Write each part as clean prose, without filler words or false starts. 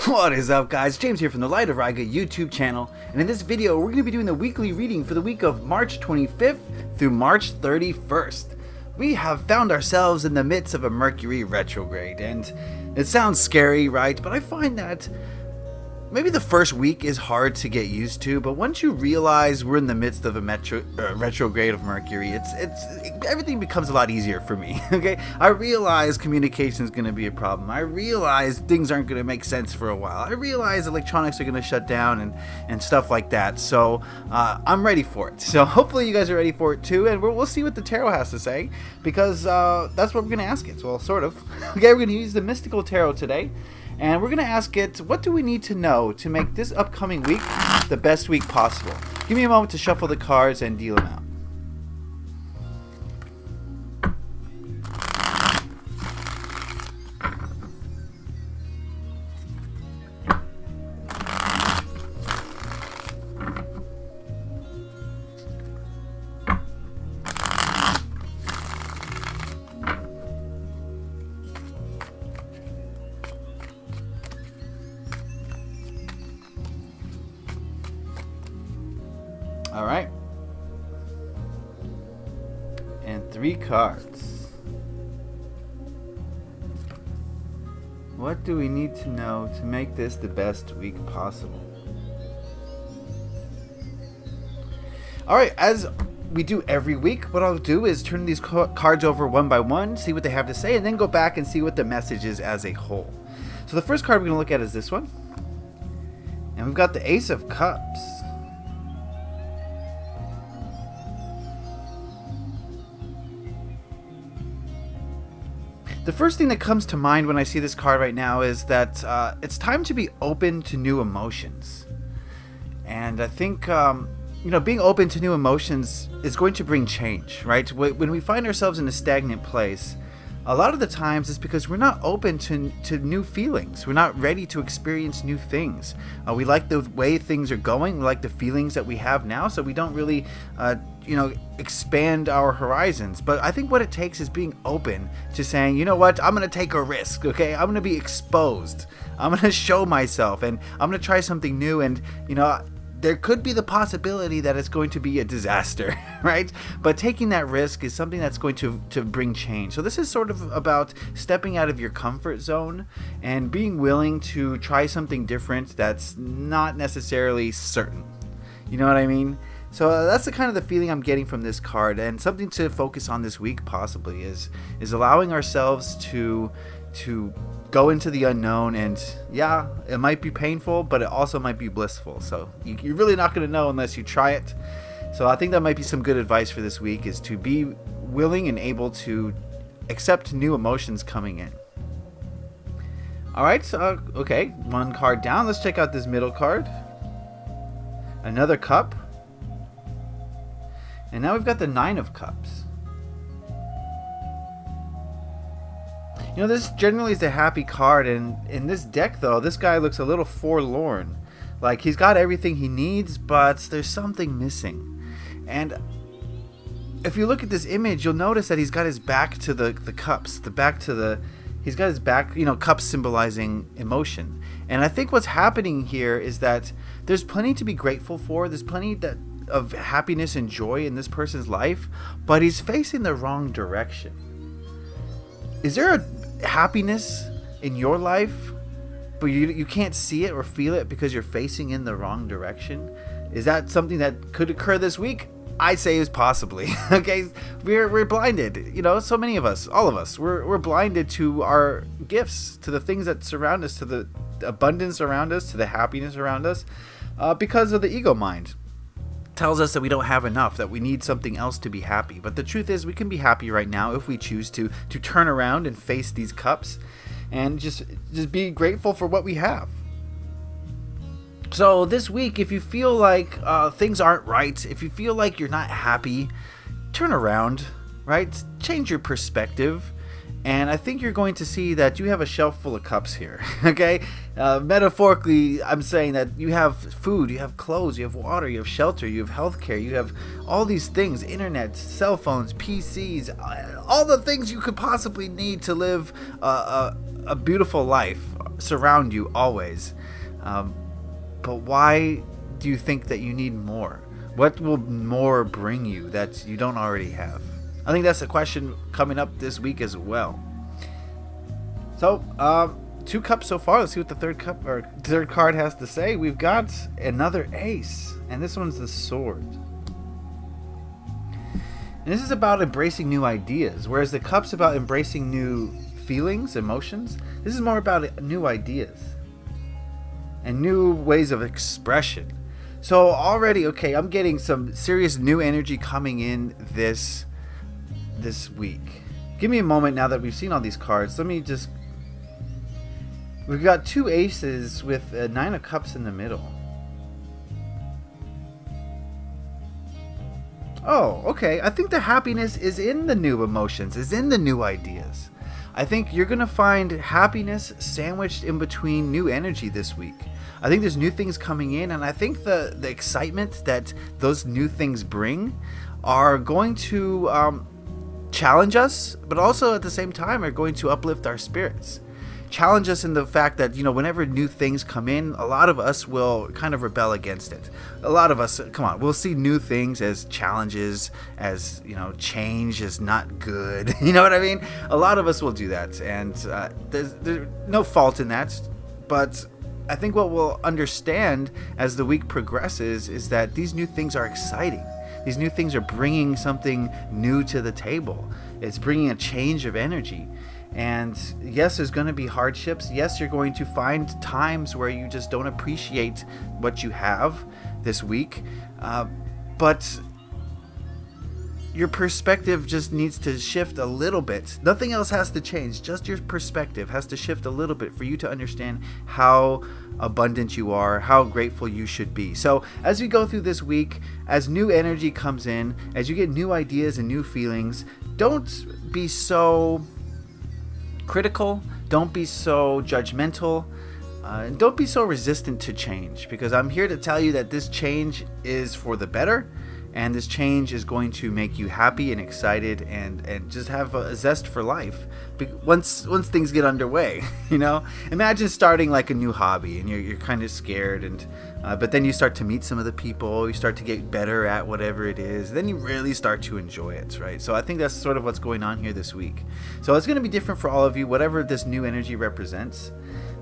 What is up, guys? James here from the Light of Riga YouTube channel, and in this video we're going to be doing the weekly reading for the week of March 25th through March 31st. We have found ourselves in the midst of a Mercury Retrograde, and it sounds scary, right? But I find that maybe the first week is hard to get used to, but once you realize we're in the midst of a retrograde of Mercury, everything becomes a lot easier for me. Okay, I realize communication is going to be a problem. I realize things aren't going to make sense for a while. I realize electronics are going to shut down and stuff like that. So I'm ready for it. So hopefully you guys are ready for it too, and we'll see what the tarot has to say, because that's what we're going to ask it. Well, sort of. Okay, we're going to use the mystical tarot today. And we're going to ask it, what do we need to know to make this upcoming week the best week possible? Give me a moment to shuffle the cards and deal them out. All right, and 3 cards. What do we need to know to make this the best week possible? All right, as we do every week, what I'll do is turn these cards over one by one, see what they have to say, and then go back and see what the message is as a whole. So the first card we're going to look at is this one, and we've got the Ace of Cups. The first thing that comes to mind when I see this card right now is that it's time to be open to new emotions. And I think, being open to new emotions is going to bring change, right? When we find ourselves in a stagnant place, a lot of the times it's because we're not open to new feelings. We're not ready to experience new things. We like the way things are going. We like the feelings that we have now, so we don't really, expand our horizons. But I think what it takes is being open to saying, you know what, I'm going to take a risk, okay? I'm going to be exposed. I'm going to show myself, and I'm going to try something new, and, there could be the possibility that it's going to be a disaster, right? But taking that risk is something that's going to bring change. So this is sort of about stepping out of your comfort zone and being willing to try something different that's not necessarily certain. You know what I mean? So that's the kind of the feeling I'm getting from this card, and something to focus on this week possibly is allowing ourselves to go into the unknown. And yeah, it might be painful, but it also might be blissful. So you're really not going to know unless you try it. So I think that might be some good advice for this week, is to be willing and able to accept new emotions coming in. All right, so okay, one card down. Let's check out this middle card. Another cup. And now we've got the 9 of Cups. This generally is a happy card, and in this deck, though, this guy looks a little forlorn. Like, he's got everything he needs, but there's something missing. And if you look at this image, you'll notice that he's got his back to the cups. He's got his back, cups symbolizing emotion. And I think what's happening here is that there's plenty to be grateful for. There's plenty of happiness and joy in this person's life, but he's facing the wrong direction. Is there a happiness in your life, but you can't see it or feel it because you're facing in the wrong direction? Is that something that could occur this week? I say is possibly. Okay, we're blinded. So many of us, all of us, we're blinded to our gifts, to the things that surround us, to the abundance around us, to the happiness around us, because of the ego mind. Tells us that we don't have enough, that we need something else to be happy. But the truth is, we can be happy right now if we choose to turn around and face these cups and just be grateful for what we have. So this week, if you feel like things aren't right, if you feel like you're not happy, turn around, right? Change your perspective And I think you're going to see that you have a shelf full of cups here, okay? Metaphorically, I'm saying that you have food, you have clothes, you have water, you have shelter, you have healthcare, you have all these things, internet, cell phones, PCs, all the things you could possibly need to live a beautiful life surround you always. But why do you think that you need more? What will more bring you that you don't already have? I think that's a question coming up this week as well. So, 2 cups so far. Let's see what the third card has to say. We've got another ace, and this one's the sword. And this is about embracing new ideas, whereas the cup's about embracing new feelings, emotions. This is more about new ideas and new ways of expression. So already, okay, I'm getting some serious new energy coming in this week. Give me a moment now that we've seen all these cards. We've got 2 aces with a 9 of cups in the middle. Oh, okay. I think the happiness is in the new emotions, is in the new ideas. I think you're going to find happiness sandwiched in between new energy this week. I think there's new things coming in, and I think the excitement that those new things bring are going to challenge us, but also at the same time are going to uplift our spirits. Challenge us in the fact that, whenever new things come in, a lot of us will kind of rebel against it. A lot of us, we'll see new things as challenges, as, change is not good. You know what I mean? A lot of us will do that, and there's no fault in that, but I think what we'll understand as the week progresses is that these new things are exciting. These new things are bringing something new to the table. It's bringing a change of energy. And yes, there's going to be hardships. Yes, you're going to find times where you just don't appreciate what you have this week. But your perspective just needs to shift a little bit. Nothing else has to change. Just your perspective has to shift a little bit for you to understand how abundant you are, how grateful you should be. So as we go through this week, as new energy comes in, as you get new ideas and new feelings, don't be so critical. Don't be so judgmental. And don't be so resistant to change, because I'm here to tell you that this change is for the better. And this change is going to make you happy and excited and just have a zest for life once things get underway. Imagine starting like a new hobby and you're kind of scared, but then you start to meet some of the people, you start to get better at whatever it is, then you really start to enjoy it, right? So I think that's sort of what's going on here this week. So it's going to be different for all of you, whatever this new energy represents.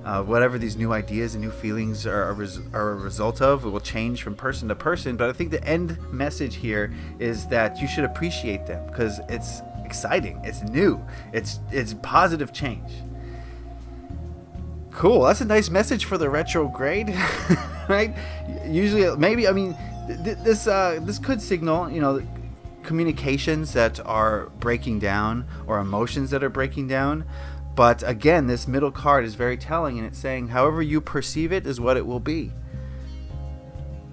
Whatever these new ideas and new feelings are a result of, it will change from person to person. But I think the end message here is that you should appreciate them because it's exciting, it's new, it's positive change. Cool. That's a nice message for the retrograde, right? Usually, maybe, this could signal, communications that are breaking down or emotions that are breaking down. But again, this middle card is very telling, and it's saying however you perceive it is what it will be.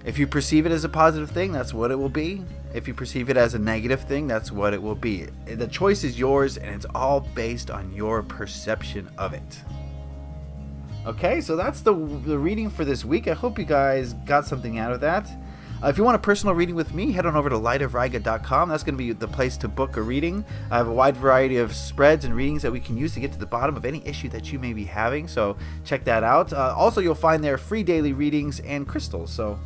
If you perceive it as a positive thing, that's what it will be. If you perceive it as a negative thing, that's what it will be. The choice is yours, and it's all based on your perception of it. Okay, so that's the reading for this week. I hope you guys got something out of that. If you want a personal reading with me, head on over to lightofriga.com. That's going to be the place to book a reading. I have a wide variety of spreads and readings that we can use to get to the bottom of any issue that you may be having. So check that out. Also, you'll find there free daily readings and crystals. So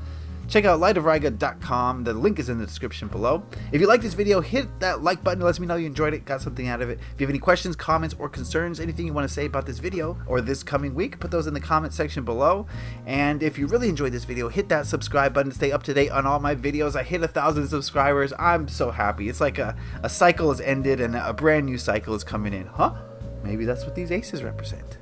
check out lightofriga.com. The link is in the description below. If you like this video, hit that like button. It lets me know you enjoyed it, got something out of it. If you have any questions, comments, or concerns, anything you want to say about this video or this coming week, put those in the comment section below. And if you really enjoyed this video, hit that subscribe button to stay up to date on all my videos. I hit 1,000 subscribers. I'm so happy. It's like a cycle has ended and a brand new cycle is coming in. Maybe that's what these aces represent.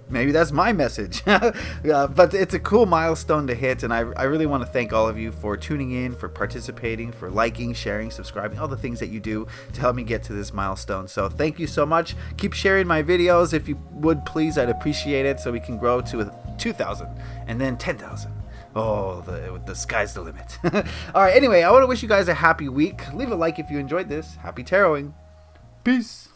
Maybe that's my message. But it's a cool milestone to hit, and I really want to thank all of you for tuning in, for participating, for liking, sharing, subscribing, all the things that you do to help me get to this milestone. So thank you so much. Keep sharing my videos if you would, please. I'd appreciate it so we can grow to 2,000 and then 10,000. Oh, the sky's the limit. All right, anyway, I want to wish you guys a happy week. Leave a like if you enjoyed this. Happy taroting. Peace.